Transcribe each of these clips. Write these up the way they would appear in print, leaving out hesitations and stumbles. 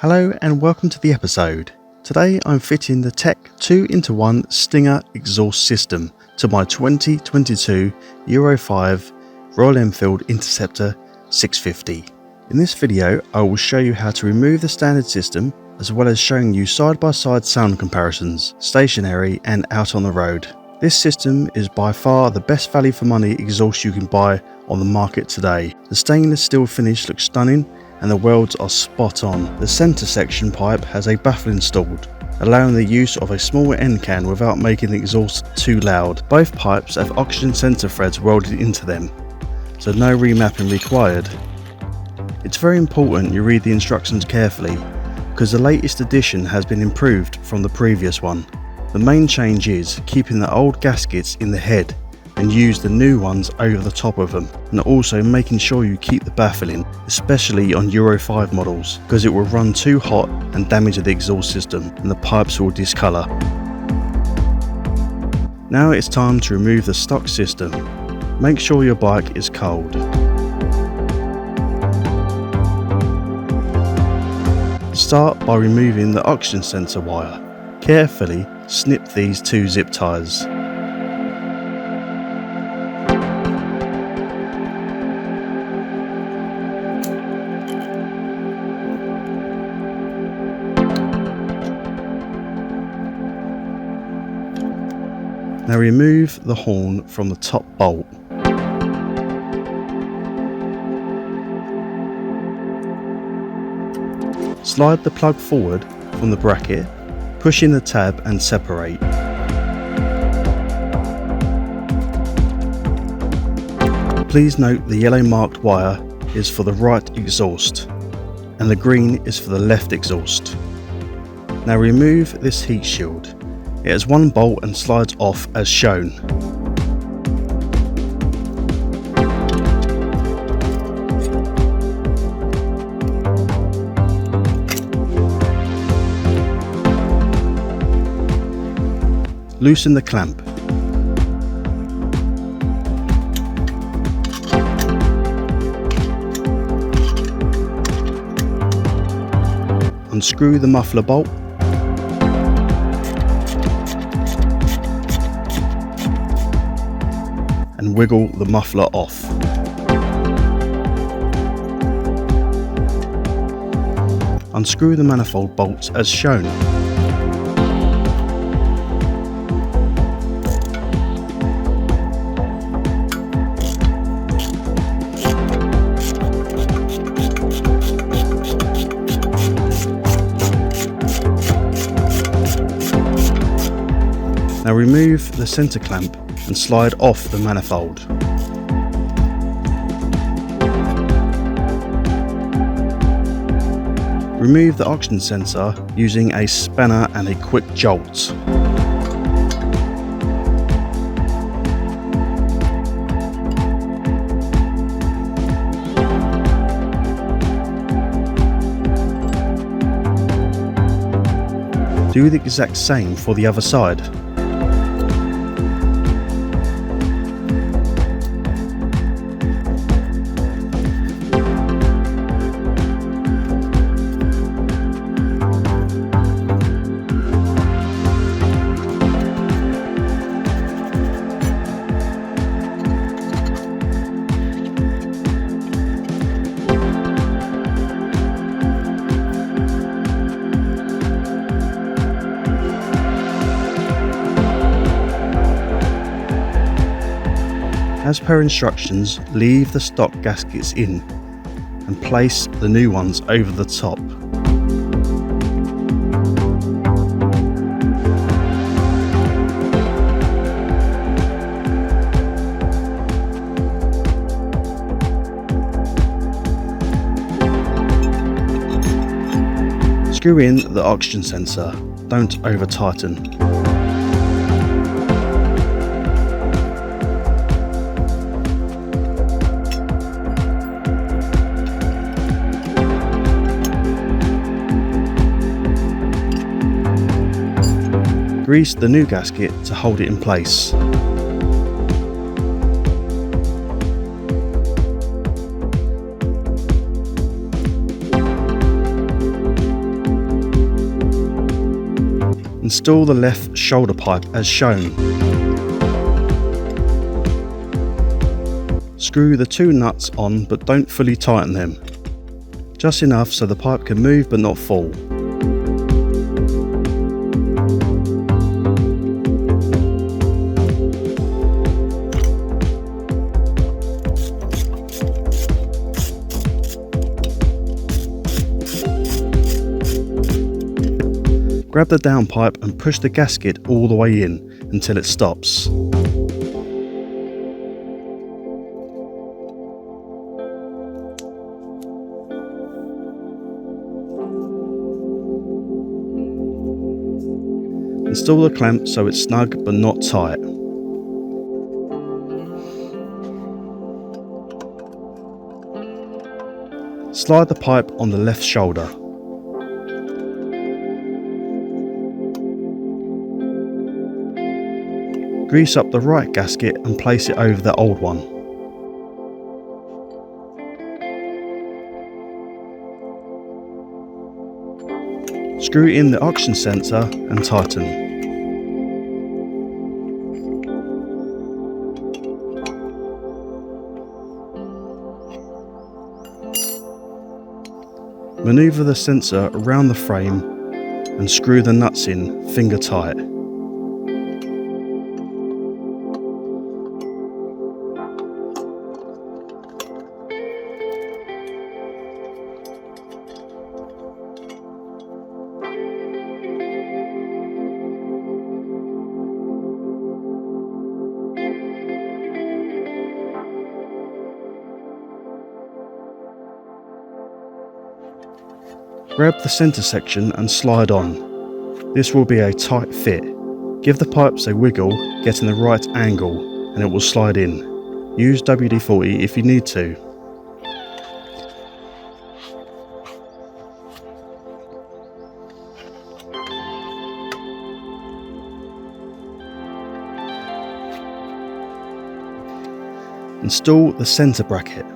Hello and welcome to the episode. Today I'm fitting the TEC 2-in-1 Stinger exhaust system to my 2022 Euro 5 Royal Enfield Interceptor 650. In this video I will show you how to remove the standard system, as well as showing you side-by-side sound comparisons, stationary and out on the road. This system is by far the best value for money exhaust you can buy on the market today. The stainless steel finish looks stunning and the welds are spot on. The centre section pipe has a baffle installed, allowing the use of a small end can without making the exhaust too loud. Both pipes have oxygen sensor threads welded into them, so no remapping required. It's very important you read the instructions carefully, because the latest edition has been improved from the previous one. The main change is keeping the old gaskets in the head and use the new ones over the top of them, and also making sure you keep the baffle in, especially on Euro 5 models, because it will run too hot and damage the exhaust system and the pipes will discolour. Now it's time to remove the stock system. Make sure your bike is cold. Start by removing the oxygen sensor wire. Carefully snip these two zip ties. Now remove the horn from the top bolt. Slide the plug forward from the bracket, push in the tab and separate. Please note the yellow marked wire is for the right exhaust and the green is for the left exhaust. Now remove this heat shield. It has one bolt and slides off as shown. Loosen the clamp. Unscrew the muffler bolt. And wiggle the muffler off. Unscrew the manifold bolts as shown. Now remove the centre clamp and slide off the manifold. Remove the oxygen sensor using a spanner and a quick jolt. Do the exact same for the other side. As per instructions, leave the stock gaskets in and place the new ones over the top. Screw in the oxygen sensor, don't over tighten. Grease the new gasket to hold it in place. Install the left shoulder pipe as shown. Screw the 2 nuts on, but don't fully tighten them. Just enough so the pipe can move but not fall. Grab the down pipe and push the gasket all the way in until it stops. Install the clamp so it's snug but not tight. Slide the pipe on the left shoulder. Grease up the right gasket and place it over the old one. Screw in the oxygen sensor and tighten. Maneuver the sensor around the frame and screw the nuts in finger tight. Grab the centre section and slide on. This will be a tight fit. Give the pipes a wiggle, getting the right angle, and it will slide in. Use WD-40 if you need to. Install the centre bracket.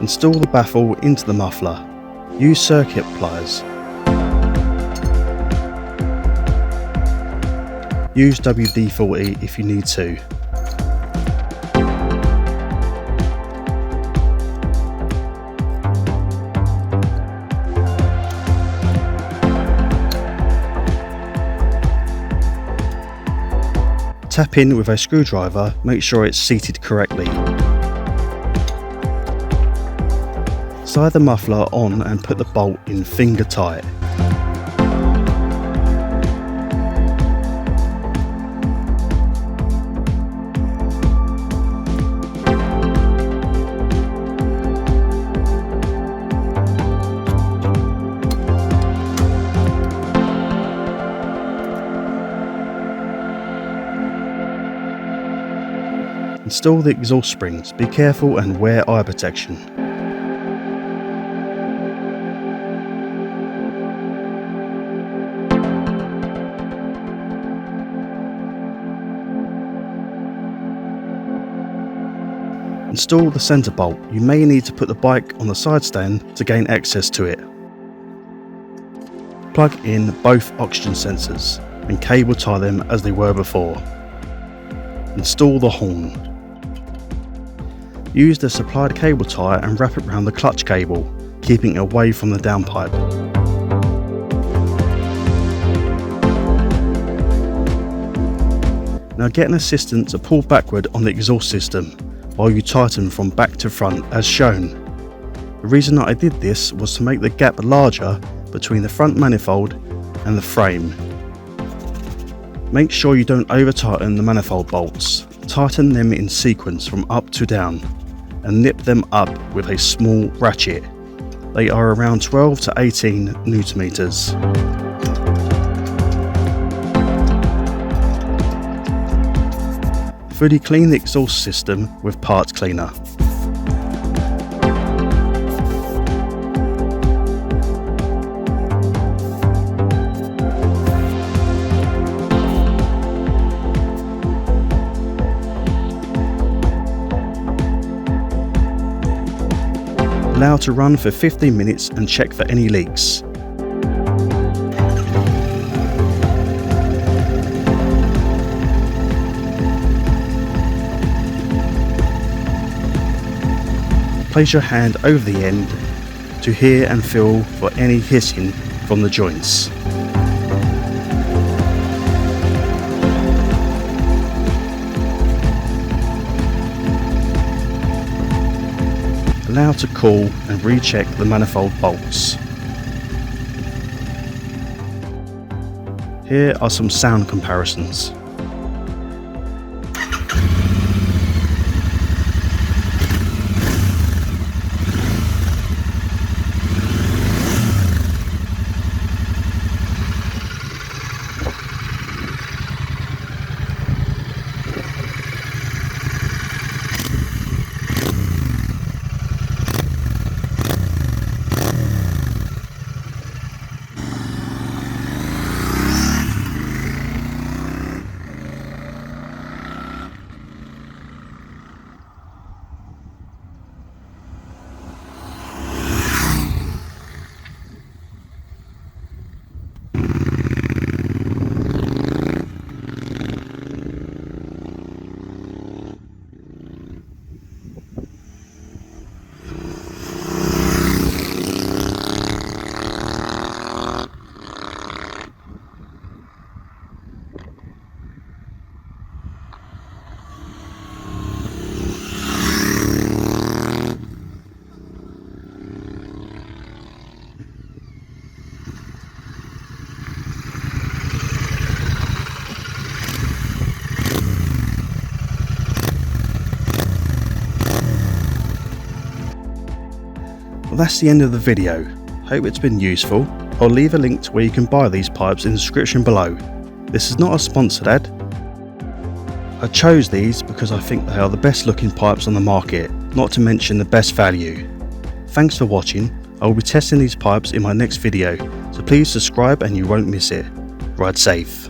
Install the baffle into the muffler. Use circuit pliers. Use WD-40 if you need to. Tap in with a screwdriver, make sure it's seated correctly. Slide the muffler on and put the bolt in finger tight. Install the exhaust springs. Be careful and wear eye protection. Install the centre bolt. You may need to put the bike on the side stand to gain access to it. Plug in both oxygen sensors and cable tie them as they were before. Install the horn. Use the supplied cable tie and wrap it around the clutch cable, keeping it away from the downpipe. Now get an assistant to pull backward on the exhaust system while you tighten from back to front as shown. The reason that I did this was to make the gap larger between the front manifold and the frame. Make sure you don't over tighten the manifold bolts. Tighten them in sequence from up to down and nip them up with a small ratchet. They are around 12 to 18 Newton meters. Fully clean the exhaust system with part cleaner. Allow to run for 15 minutes and check for any leaks. Place your hand over the end to hear and feel for any hissing from the joints. Allow to cool and recheck the manifold bolts. Here are some sound comparisons. Well, that's the end of the video. Hope it's been useful. I'll leave a link to where you can buy these pipes in the description below. This is not a sponsored ad. I chose these because I think they are the best looking pipes on the market, not to mention the best value. Thanks for watching. I will be testing these pipes in my next video, so please subscribe and you won't miss it. Ride safe.